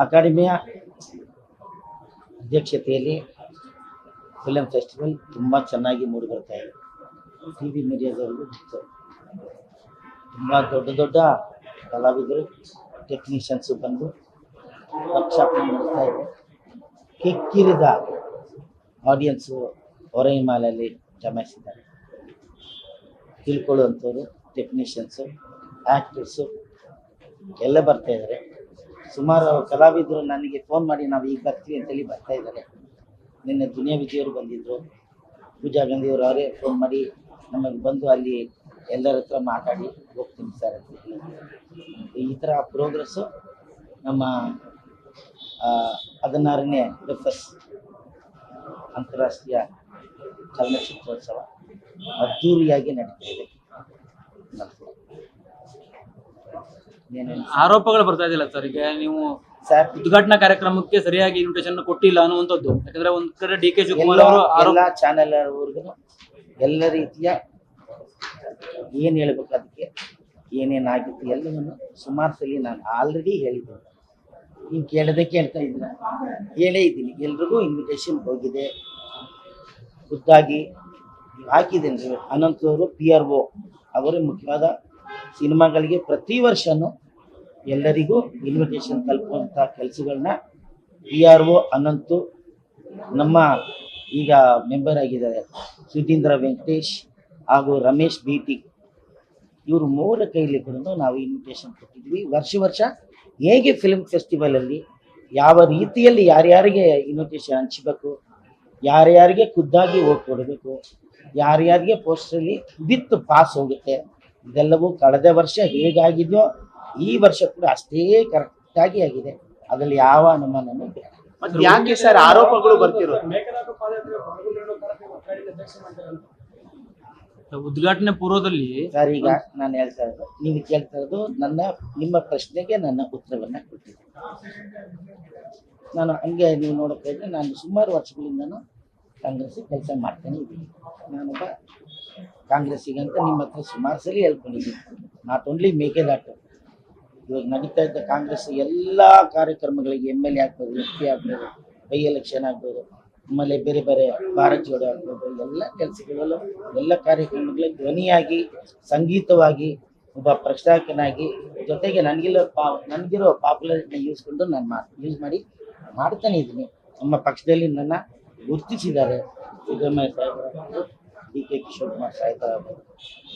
ಅಕಾಡೆಮಿಯ ಅಧ್ಯಕ್ಷತೆಯಲ್ಲಿ film festival ತುಂಬ ಚೆನ್ನಾಗಿ ಮೂಡಿ ಬರ್ತಾ ಇದೆ. ಟಿ ವಿ ಮೀಡಿಯಾದವ್ರಿಗೂ ಗೊತ್ತು, ತುಂಬ ದೊಡ್ಡ ದೊಡ್ಡ ಕಲಾವಿದರು ಟೆಕ್ನಿಷಿಯನ್ಸು ಬಂದು ವರ್ಕ್ಶಾಪ್ ನಡೆಸ್ತಾ ಇದೆ. ಕಿಕ್ಕಿರಿದ ಆಡಿಯನ್ಸು ಹೊರಹಿಮಾಲಯಲ್ಲಿ ಜಮಾಯಿಸಿದ್ದಾರೆ. ತಿಳ್ಕೊಳ್ಳುವಂಥವ್ರು ಟೆಕ್ನಿಷಿಯನ್ಸು, ಆ್ಯಕ್ಟರ್ಸು ಎಲ್ಲ ಬರ್ತಾ ಇದ್ದಾರೆ. ಸುಮಾರು ಕಲಾವಿದರು ನನಗೆ ಫೋನ್ ಮಾಡಿ ನಾವು ಈಗ ಬರ್ತೀವಿ ಅಂತೇಳಿ ಬರ್ತಾ ಇದ್ದಾರೆ. ನಿನ್ನೆ ದುನಿಯಾ ವಿಜಯವರು ಬಂದಿದ್ದರು, ಪೂಜಾ ಗಾಂಧಿಯವರು ಅವರೇ ಫೋನ್ ಮಾಡಿ ನಮಗೆ ಬಂದು ಅಲ್ಲಿ ಎಲ್ಲರ ಹತ್ರ ಮಾತಾಡಿ ಹೋಗ್ತೀನಿ ಸರ್ ಅಂತ ಹೇಳಿ. ಈ ಥರ ಪ್ರೋಗ್ರೆಸ್ಸು ನಮ್ಮ 16ನೇ FS ಅಂತಾರಾಷ್ಟ್ರೀಯ ಚಲನಚಿತ್ರೋತ್ಸವ ಅದ್ದೂರಿಯಾಗಿ ನಡೀತಾ ಇದೆ. ಆರೋಪಗಳು ಬರ್ತಾ ಇದೆಯಲ್ಲ ಸರ್, ಈಗ ನೀವು ಉದ್ಘಾಟನಾ ಕಾರ್ಯಕ್ರಮಕ್ಕೆ ಸರಿಯಾಗಿ ಇನ್ವಿಟೇಷನ್ ಕೊಟ್ಟಿಲ್ಲ ಅನ್ನುವಂಥದ್ದು. ಯಾಕಂದ್ರೆ ಒಂದ್ ಕಡೆ DK ಶಿವಕುಮಾರ್ ಅವರು ಎಲ್ಲ ಚಾನೆಲ್ ಅವ್ರಿಗೂ ಎಲ್ಲ ರೀತಿಯ ಏನು ಹೇಳ್ಬೇಕು, ಅದಕ್ಕೆ ಏನೇನಾಗಿತ್ತು ಎಲ್ಲವನ್ನು ಸುಮಾರು ಸಲ ನಾನು ಆಲ್ರೆಡಿ ಹೇಳಿದ್ದೀನಿ. ನೀವು ಕೇಳದೆ ಕೇಳ್ತಾ ಇದ್ದೀರ, ಹೇಳೇ ಇದ್ದೀನಿ. ಎಲ್ರಿಗೂ ಇನ್ವಿಟೇಷನ್ ಹೋಗಿದೆ, ಖುದ್ದಾಗಿ ಹಾಕಿದ್ದೀನಿ. ಅನಂತವರು PRO ಅವರು ಮುಖ್ಯವಾದ ಸಿನಿಮಾಗಳಿಗೆ ಪ್ರತಿ ವರ್ಷವೂ ಎಲ್ಲರಿಗೂ ಇನ್ವಿಟೇಷನ್ ತಲುಪುವಂಥ ಕೆಲಸಗಳನ್ನ PRO ಅನಂತು, ನಮ್ಮ ಈಗ ಮೆಂಬರ್ ಆಗಿದ್ದಾರೆ ಸುಧೀಂದ್ರ ವೆಂಕಟೇಶ್ ಹಾಗೂ ರಮೇಶ್ BT, ಇವರು 3 ಕೈಲಿ ಕೂಡ ನಾವು ಇನ್ವಿಟೇಷನ್ ಕೊಟ್ಟಿದ್ವಿ. ವರ್ಷ ಹೇಗೆ ಫಿಲ್ಮ್ ಫೆಸ್ಟಿವಲಲ್ಲಿ ಯಾವ ರೀತಿಯಲ್ಲಿ ಯಾರ್ಯಾರಿಗೆ ಇನ್ವಿಟೇಷನ್ ಹಂಚಬೇಕು, ಯಾರ್ಯಾರಿಗೆ ಖುದ್ದಾಗಿ ಹೋಗಿ ಕೊಡಬೇಕು, ಯಾರ್ಯಾರಿಗೆ ಪೋಸ್ಟಲ್ಲಿ ವಿತ್ ಪಾಸ್ ಹೋಗುತ್ತೆ, ಇದೆಲ್ಲವೂ ಕಳೆದ ವರ್ಷ ಹೇಗಾಗಿದೆಯೋ ಈ ವರ್ಷ ಕೂಡ ಅಷ್ಟೇ ಕರೆಕ್ಟಾಗಿ ಆಗಿದೆ. ಅದರಲ್ಲಿ ಯಾವ ಅನುಮಾನನೂ ಬೇಡ. ಯಾಕೆ ಸರ್ ಆರೋಪಗಳು ಬರ್ತಿರೋದು? ಉದ್ಘಾಟನೆ ಪೂರ್ವದಲ್ಲಿ ಸರ್, ಈಗ ನಾನು ಹೇಳ್ತಾ ಇರೋದು, ನೀವು ಕೇಳ್ತಾ ಇರೋದು ನಿಮ್ಮ ಪ್ರಶ್ನೆಗೆ ನನ್ನ ಉತ್ತರವನ್ನು ಕೊಟ್ಟಿದ್ದೆ. ನಾನು ಹಂಗೆ ನೀವು ನೋಡೋಕ್ಕಾದ್ರೆ ನಾನು ಸುಮಾರು ವರ್ಷಗಳಿಂದನೂ ಕಾಂಗ್ರೆಸ್ಸಿಗೆ ಕೆಲಸ ಮಾಡ್ತಾನೆ ಇದ್ದೀನಿ. ನಾನೊಬ್ಬ ಕಾಂಗ್ರೆಸ್ಸಿಗಂತ ನಿಮ್ಮ ಹತ್ರ ಸುಮಾರು ಸಲ ಹೇಳ್ಕೊಂಡಿದ್ದೀನಿ. ನಾಟ್ ಓನ್ಲಿ ಮೇಕೆದಾಟು, ಇವಾಗ ನಡೀತಾ ಇದ್ದ ಕಾಂಗ್ರೆಸ್ ಎಲ್ಲ ಕಾರ್ಯಕ್ರಮಗಳಿಗೆ MLA ಆಗ್ಬೋದು, MP ಆಗ್ಬೋದು, ಬೈ ಎಲೆಕ್ಷನ್ ಆಗ್ಬೋದು, ಆಮೇಲೆ ಬೇರೆ ಬೇರೆ ಭಾರತ್ ಜೋಡೋ ಆಗ್ಬೋದು, ಎಲ್ಲ ಕೆಲಸಗಳಲ್ಲೂ ಎಲ್ಲ ಕಾರ್ಯಕ್ರಮಗಳಿಗೆ ಧ್ವನಿಯಾಗಿ ಸಂಗೀತವಾಗಿ ಒಬ್ಬ ಪ್ರಶ್ನಾರ್ಹನಾಗಿ, ಜೊತೆಗೆ ನನಗಿರೋ ಪಾಪ್ಯುಲಾರಿಟಿನ ಯೂಸ್ ಮಾಡಿ ಮಾಡ್ತಾನೆ ಇದ್ದೀನಿ. ನಮ್ಮ ಪಕ್ಷದಲ್ಲಿ ನನ್ನ ಗುರುತಿಸಿದ್ದಾರೆ. ಸಿದ್ದರಾಮಯ್ಯ ಸಾಹೇಬರು, DK ಶಿವಕುಮಾರ್ ಸಾಹೇಬರು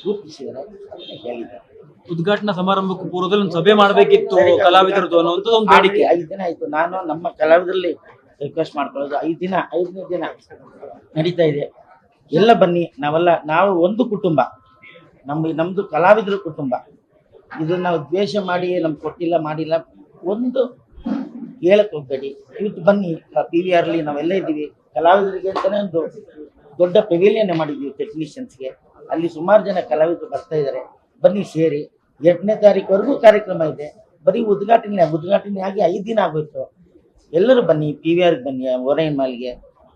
ಗುರುತಿಸಿದ್ದಾರೆ ಅಂತ ಹೇಳಿದ್ದಾರೆ. ಉದ್ಘಾಟನಾ ಸಮಾರಂಭಕ್ಕೂ ಪೂರ್ವದಲ್ಲಿ ಒಂದು ಸಭೆ ಮಾಡಬೇಕಿತ್ತು ಕಲಾವಿದರದ್ದು ಅನ್ನುವಂಥದ್ದು ಒಂದು ಬೇಡಿಕೆ. 5 ದಿನ ಆಯಿತು. ನಾನು ನಮ್ಮ ಕಲಾವಿದರಲ್ಲಿ ರಿಕ್ವೆಸ್ಟ್ ಮಾಡ್ಕೊಳ್ಳೋದು, 5ನೇ ದಿನ ನಡೀತಾ ಇದೆ. ಎಲ್ಲ ಬನ್ನಿ, ನಾವು ಒಂದು ಕುಟುಂಬ, ನಮ್ಮದು ಕಲಾವಿದರ ಕುಟುಂಬ. ಇದನ್ನು ನಾವು ದ್ವೇಷ ಮಾಡಿ ನಮ್ಗೆ ಕೊಟ್ಟಿಲ್ಲ ಮಾಡಿಲ್ಲ ಒಂದು ಹೇಳಕ್ಕೆ ಹೋಗ್ಬೇಡಿ. ಇವತ್ತು ಬನ್ನಿ, PVRಲಿ ನಾವೆಲ್ಲ ಇದ್ದೀವಿ. ಕಲಾವಿದರಿಗೆ ಅಂತಲೇ ಒಂದು ದೊಡ್ಡ ಪೆವಿಲಿಯನ್ ಮಾಡಿದ್ದೀವಿ ಟೆಕ್ನಿಷಿಯನ್ಸ್ಗೆ. ಅಲ್ಲಿ ಸುಮಾರು ಜನ ಕಲಾವಿದರು ಬರ್ತಾ ಇದ್ದಾರೆ. ಬನ್ನಿ ಸೇರಿ. 8ನೇ ತಾರೀಕುವರೆಗೂ ಕಾರ್ಯಕ್ರಮ ಇದೆ. ಬರೀ ಉದ್ಘಾಟನೆ ಆಗಿ 5 ದಿನ ಆಗೋಯ್ತು. ಎಲ್ಲರೂ ಬನ್ನಿ, PVRಗೆ ಬನ್ನಿ, ಹೊರಹಿಮಾಲ್ಗೆ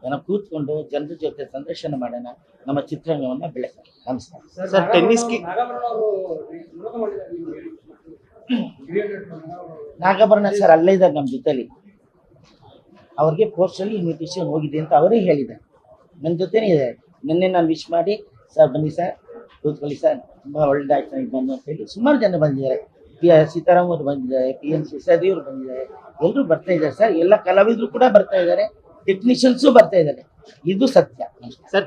ಏನೋ ಕೂತ್ಕೊಂಡು ಜನರ ಜೊತೆ ಸಂದರ್ಶನ ಮಾಡೋಣ, ನಮ್ಮ ಚಿತ್ರರಂಗವನ್ನು ಬೆಳೆಸೋಣ. ನಮಸ್ಕಾರ ಸರ್. ಟೆನ್ನಿಸ್ ನಾಗಾಭರಣ ಸರ್ ಅಲ್ಲೇ ಇದ್ದಾರೆ ನಮ್ಮ ಜೊತೆಲಿ. ಅವ್ರಿಗೆ ಪೋಸ್ಟಲ್ಲಿ ಇನ್ವಿಟೇಷನ್ ಹೋಗಿದೆ ಅಂತ ಅವರೇ ಹೇಳಿದ್ದಾರೆ. ನನ್ನ ಜೊತೆನೇ ಇದೆ. ನಿನ್ನೆ ನಾನು ವಿಶ್ ಮಾಡಿ, ಸರ್ ಬನ್ನಿ ಸರ್, ಕೂತ್ಕೊಳ್ಳಿ ಸರ್, ತುಂಬ ಒಳ್ಳೆದಾಯ್ತು ನನಗೆ ಬಂದು ಅಂತ ಹೇಳಿ ಸುಮಾರು ಜನ ಬಂದಿದ್ದಾರೆ. ಸೀತಾರಾಮ್ ಅವರು ಬಂದಿದ್ದಾರೆ, PN ಸಿಸೋದಿಯವರು ಬಂದಿದ್ದಾರೆ, ಎಲ್ಲರೂ ಬರ್ತಾ ಇದ್ದಾರೆ ಸರ್. ಎಲ್ಲ ಕಲಾವಿದರು ಕೂಡ ಬರ್ತಾ ಇದ್ದಾರೆ, ಟೆಕ್ನಿಷಿಯನ್ಸು ಬರ್ತಾ ಇದ್ದಾರೆ. ಇದು ಸತ್ಯ ಸರ್.